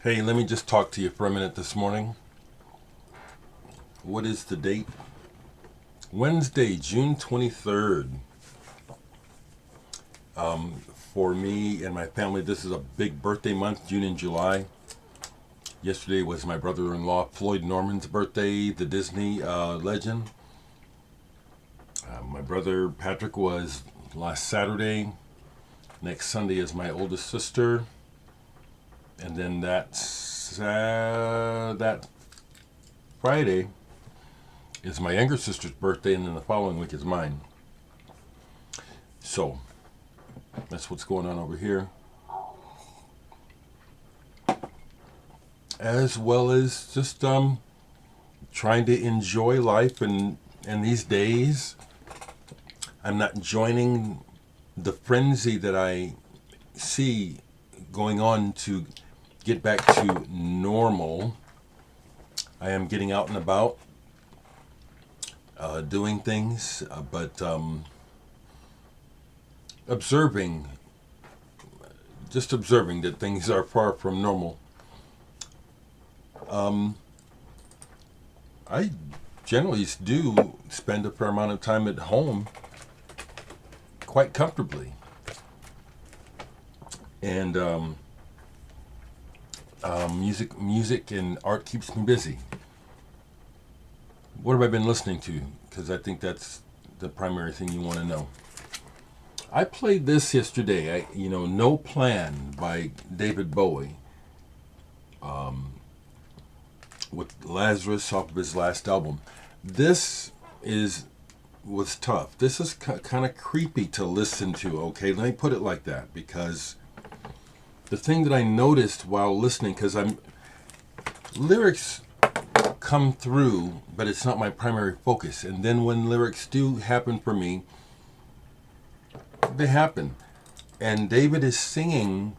Hey, let me just talk to you for a minute this morning. What is the date? Wednesday, June 23rd. For me and my family, this is a big birthday month, June and July. Yesterday was my brother-in-law Floyd Norman's birthday, the Disney legend. My brother Patrick was last Saturday. Next Sunday is my oldest sister. And then that Friday is my younger sister's birthday, and then the following week is mine. So, that's what's going on over here. As well as just trying to enjoy life, and these days, I'm not joining the frenzy that I see going on to get back to normal. I am getting out and about, doing things, but observing that things are far from normal. I generally do spend a fair amount of time at home quite comfortably. And music and art keeps me busy. What have I been listening to? Because I think that's the primary thing you want to know. I played this yesterday. No Plan by David Bowie, with Lazarus off of his last album. This was tough. This is kind of creepy to listen to. Okay, let me put it like that, because the thing that I noticed while listening, because lyrics come through, but it's not my primary focus. And then when lyrics do happen for me, they happen. And David is singing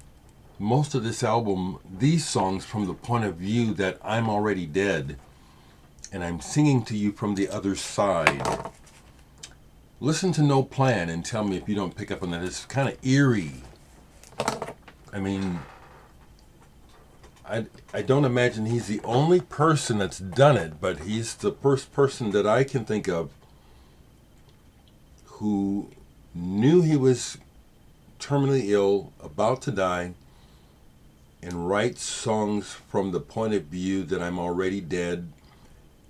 most of this album, these songs, from the point of view that I'm already dead, and I'm singing to you from the other side. Listen to No Plan and tell me if you don't pick up on that. It's kind of eerie. I mean, I don't imagine he's the only person that's done it, but he's the first person that I can think of who knew he was terminally ill, about to die, and writes songs from the point of view that I'm already dead,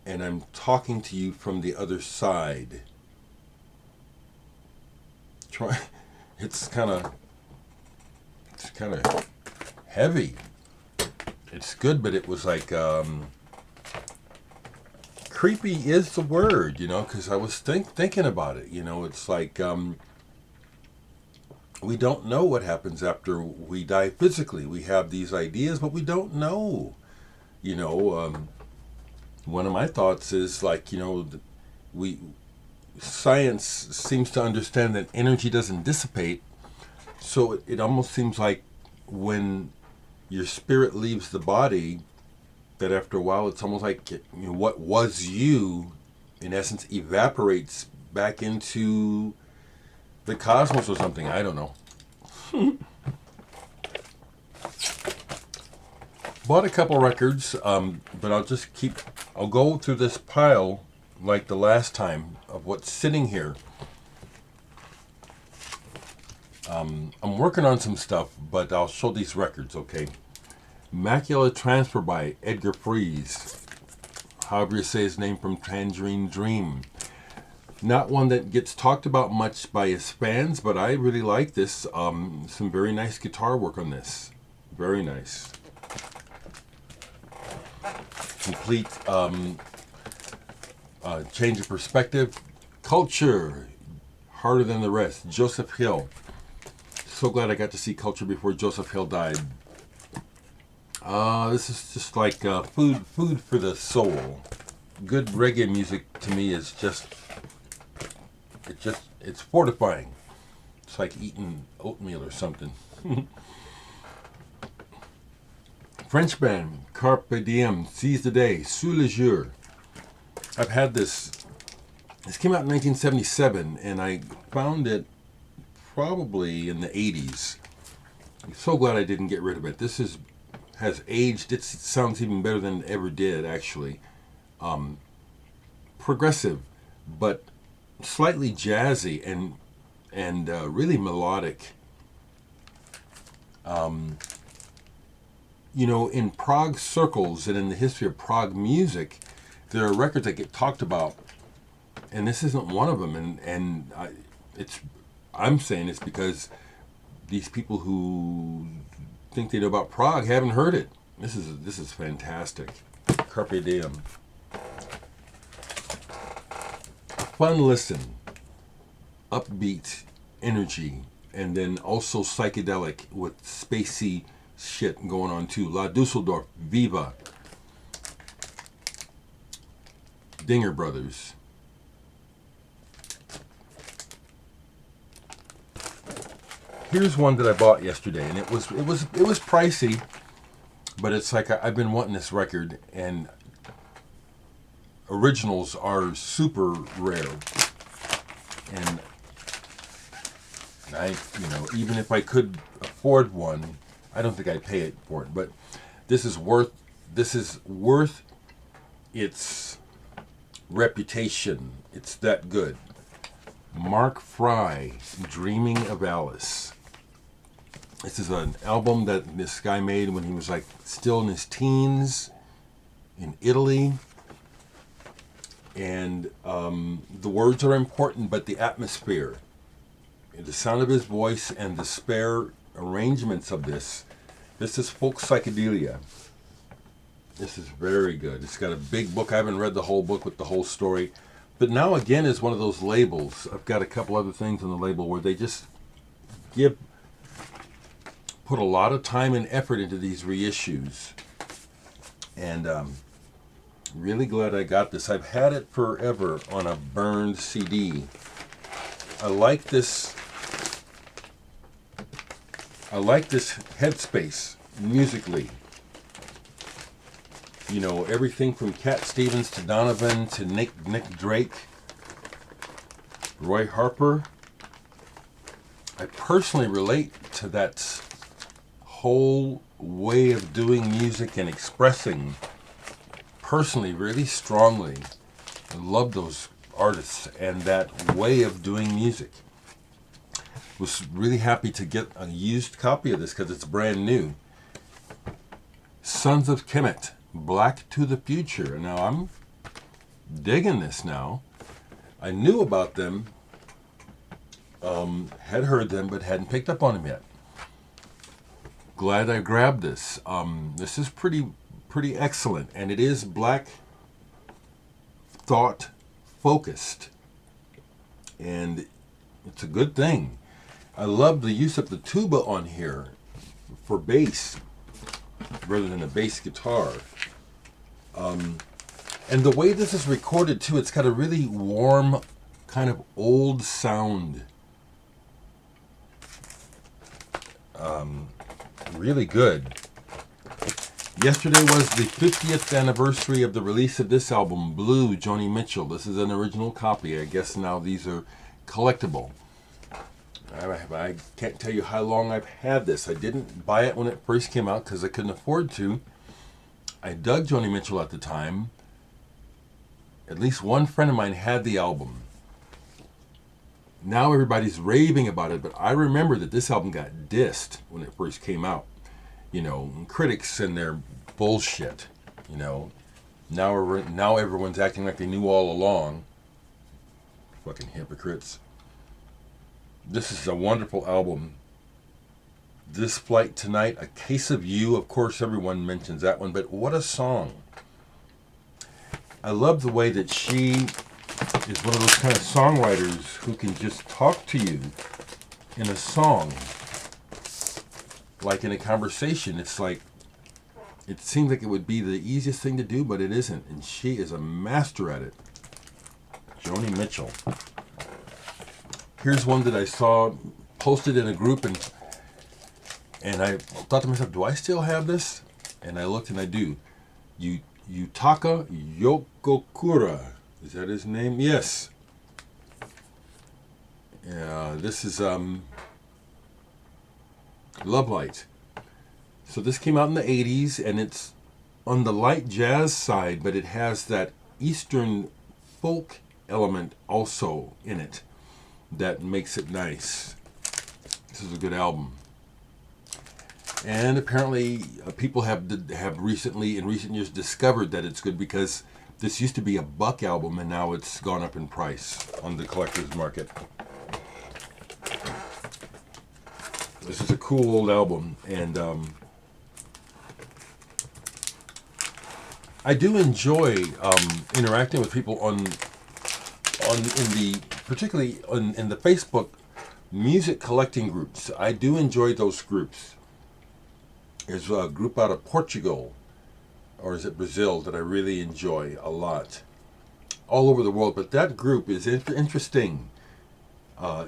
and I'm talking to you from the other side. It's kind of heavy. It's good, but it was like creepy is the word, because I was thinking about it. It's like we don't know what happens after we die physically. We have these ideas, but we don't know. One of my thoughts is like, science seems to understand that energy doesn't dissipate, so it almost seems like when your spirit leaves the body, that after a while it's almost like what was you, in essence, evaporates back into the cosmos or something. I don't know. Bought a couple records, but I'll go through this pile like the last time of what's sitting here. I'm working on some stuff, but I'll show these records, okay? Macula Transfer by Edgar Froese. However you say his name, from Tangerine Dream. Not one that gets talked about much by his fans, but I really like this. Some very nice guitar work on this. Very nice. Complete change of perspective. Culture, Harder Than the Rest. Joseph Hill. So glad I got to see Culture before Joseph Hill died. This is just like food for the soul. Good reggae music to me is it's fortifying. It's like eating oatmeal or something. French band, Carpe Diem, Seize the Day, Sous le Jour. I've had this. This came out in 1977, and I found it probably in the 80s. I'm so glad I didn't get rid of it. This has aged. It sounds even better than it ever did, actually. Progressive, but slightly jazzy and really melodic. You know, in Prague circles and in the history of Prague music, there are records that get talked about, and this isn't one of them. I'm saying it's because these people who think they know about Prague haven't heard it. This is fantastic. Carpe Diem. Fun listen, upbeat energy, and then also psychedelic with spacey shit going on too. La Dusseldorf, Viva, Dinger Brothers. Here's one that I bought yesterday, and it was pricey, but it's like I've been wanting this record, and originals are super rare, and even if I could afford one, I don't think I'd pay it for it. But this is worth its reputation. It's that good. Mark Fry, Dreaming of Alice. This is an album that this guy made when he was like still in his teens in Italy. And the words are important, but the atmosphere, the sound of his voice, and the spare arrangements of this is folk psychedelia. This is very good. It's got a big book. I haven't read the whole book with the whole story, but now again is one of those labels. I've got a couple other things on the label where they just put a lot of time and effort into these reissues, and really glad I got this. I've had it forever on a burned CD. I like this headspace musically. You know, everything from Cat Stevens to Donovan to Nick Drake, Roy Harper. I personally relate to that whole way of doing music and expressing personally really strongly. I love those artists and that way of doing music. Was really happy to get a used copy of this because it's brand new. Sons of Kemet, Black to the Future. Now I'm digging this now. I knew about them, had heard them, but hadn't picked up on them yet. Glad I grabbed this. This is pretty excellent, and it is Black thought focused, and it's a good thing. I love the use of the tuba on here for bass rather than a bass guitar. And the way this is recorded too, it's got a really warm kind of old sound. Really good. Yesterday was the 50th anniversary of the release of this album, Blue, Joni Mitchell. This is an original copy. I guess now these are collectible. I can't tell you how long I've had this. I didn't buy it when it first came out because I couldn't afford to. I dug Joni Mitchell at the time. At least one friend of mine had the album. Now everybody's raving about it, but I remember that this album got dissed when it first came out. You know, critics and their bullshit. You know, now everyone's acting like they knew all along. Fucking hypocrites. This is a wonderful album. This Flight Tonight, A Case of You. Of course, everyone mentions that one, but what a song. I love the way that she is one of those kind of songwriters who can just talk to you in a song. Like in a conversation. It's like, it seems like it would be the easiest thing to do, but it isn't. And she is a master at it. Joni Mitchell. Here's one that I saw posted in a group, and I thought to myself, do I still have this? And I looked, and I do. Yutaka Yokokura. Is that his name? Yes. Yeah, this is Love Light. So this came out in the 80s, and it's on the light jazz side, but it has that Eastern folk element also in it that makes it nice. This is a good album. And apparently people have recently, in recent years, discovered that it's good, because this used to be a buck album and now it's gone up in price on the collector's market. This is a cool old album, and I do enjoy interacting with people particularly in the Facebook music collecting groups. I do enjoy those groups. There's a group out of Portugal, or is it Brazil, that I really enjoy a lot, all over the world. But that group is interesting. I'll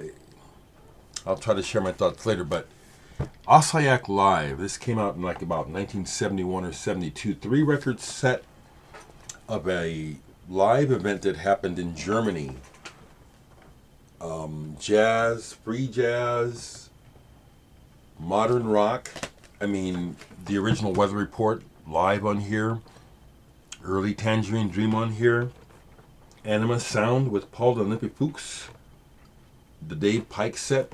try to share my thoughts later. But Ossiach Live, this came out in like about 1971 or 72. 3 record set of a live event that happened in Germany. Jazz, free jazz, modern rock. I mean, the original Weather Report live on here, early Tangerine Dream on here, Anima Sound with Paul de Fuchs, the Dave Pike set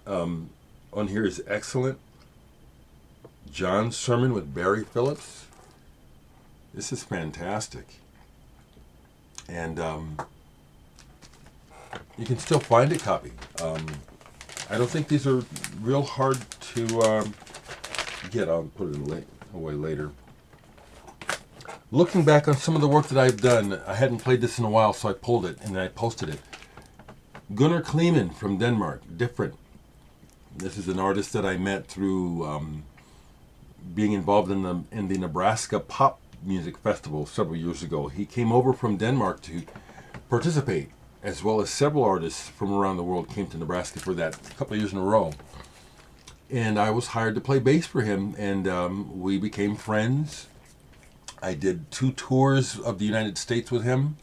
on here is excellent. John's Sermon with Barry Phillips. This is fantastic. And you can still find a copy. I don't think these are real hard to get. I'll put it away later. Looking back on some of the work that I've done, I hadn't played this in a while, so I pulled it and I posted it. Gunnar Cleemann from Denmark, Different. This is an artist that I met through being involved in the Nebraska Pop Music Festival several years ago. He came over from Denmark to participate, as well as several artists from around the world came to Nebraska for that a couple of years in a row. And I was hired to play bass for him, and we became friends. I did 2 tours of the United States with him,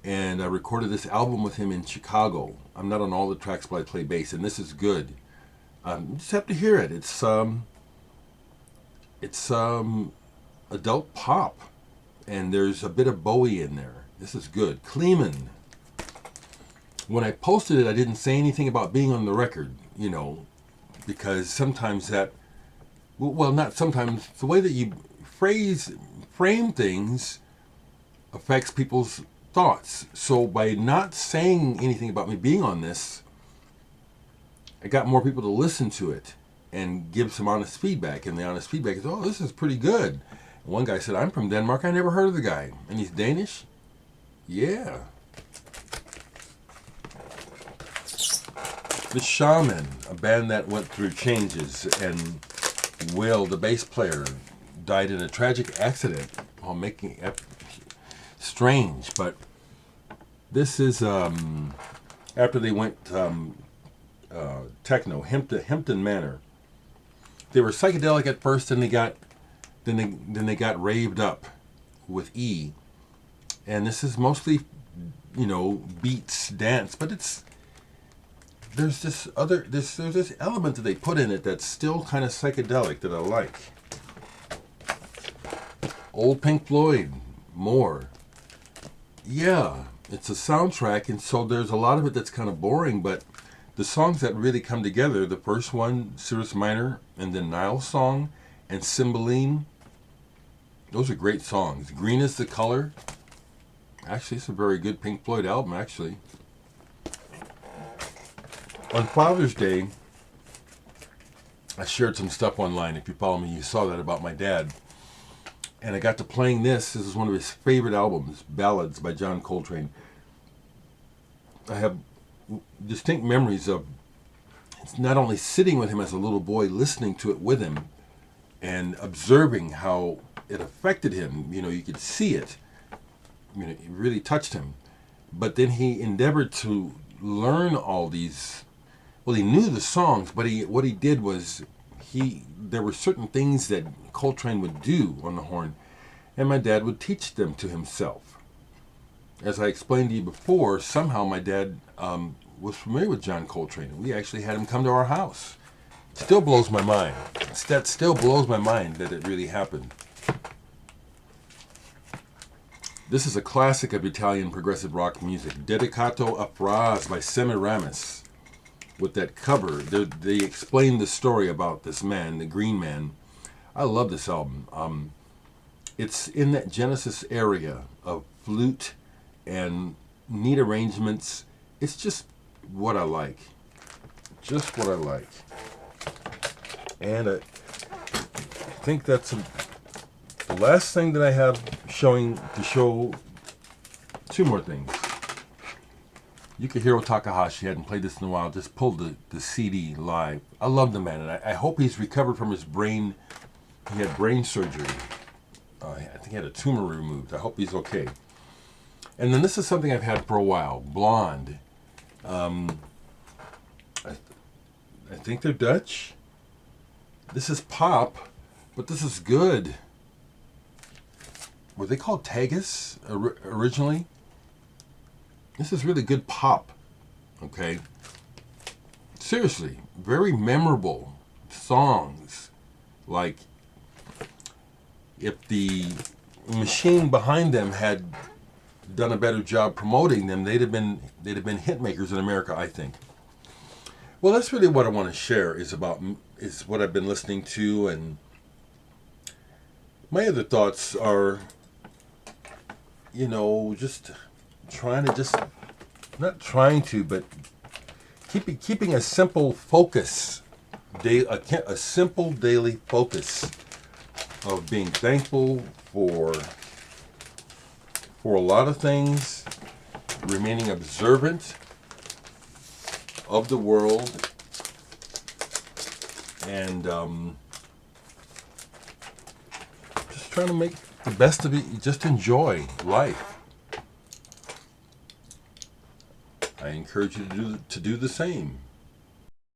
and I recorded this album with him in Chicago. I'm not on all the tracks, but I play bass, and this is good. You just have to hear it. It's adult pop, and there's a bit of Bowie in there. This is good. Cleemann. When I posted it, I didn't say anything about being on the record, because sometimes not sometimes, the way that you frame things affects people's thoughts. So by not saying anything about me being on this, I got more people to listen to it and give some honest feedback. And the honest feedback is, oh, this is pretty good. And one guy said, I'm from Denmark. I never heard of the guy. And he's Danish? Yeah. The Shamen, a band that went through changes, and Will, the bass player, died in a tragic accident while making it strange. But this is after they went techno, Hempton Manor. They were psychedelic at first, and then they got raved up with E. And this is mostly, beats, dance, but there's this element that they put in it that's still kind of psychedelic that I like. Old Pink Floyd, more. Yeah, it's a soundtrack, and so there's a lot of it that's kind of boring, but the songs that really come together, the first one, Cirrus Minor, and then Nile's Song, and Cymbeline, those are great songs. Green is the Color. Actually, it's a very good Pink Floyd album, actually. On Father's Day, I shared some stuff online. If you follow me, you saw that about my dad. And I got to playing this. This is one of his favorite albums, Ballads by John Coltrane. I have distinct memories of not only sitting with him as a little boy, listening to it with him, and observing how it affected him. You could see it. It really touched him. But then he endeavored to learn all these. Well, he knew the songs, but what he did was there were certain things that Coltrane would do on the horn, and my dad would teach them to himself. As I explained to you before, somehow my dad was familiar with John Coltrane. We actually had him come to our house. Still blows my mind. that still blows my mind that it really happened. This is a classic of Italian progressive rock music, Dedicato a Frazz by Semiramis. With that cover, they explain the story about this man, the Green Man. I love this album. It's in that Genesis area of flute and neat arrangements. It's just what I like. Just what I like. And I think that's the last thing that I have to show two more things. Yukihiro Takahashi, hadn't played this in a while, just pulled the CD live. I love the man, and I hope he's recovered from his brain. He had brain surgery. I think he had a tumor removed. I hope he's okay. And then this is something I've had for a while, Blond. I think they're Dutch. This is pop, but this is good. Were they called Tagus originally? This is really good pop, okay? Seriously, very memorable songs. Like, if the machine behind them had done a better job promoting them, they'd have been hit makers in America, I think. Well, that's really what I want to share is what I've been listening to, and my other thoughts are, just keeping a simple focus, a simple daily focus of being thankful for a lot of things, remaining observant of the world, and just trying to make the best of it. Just enjoy life. I encourage you to do the same.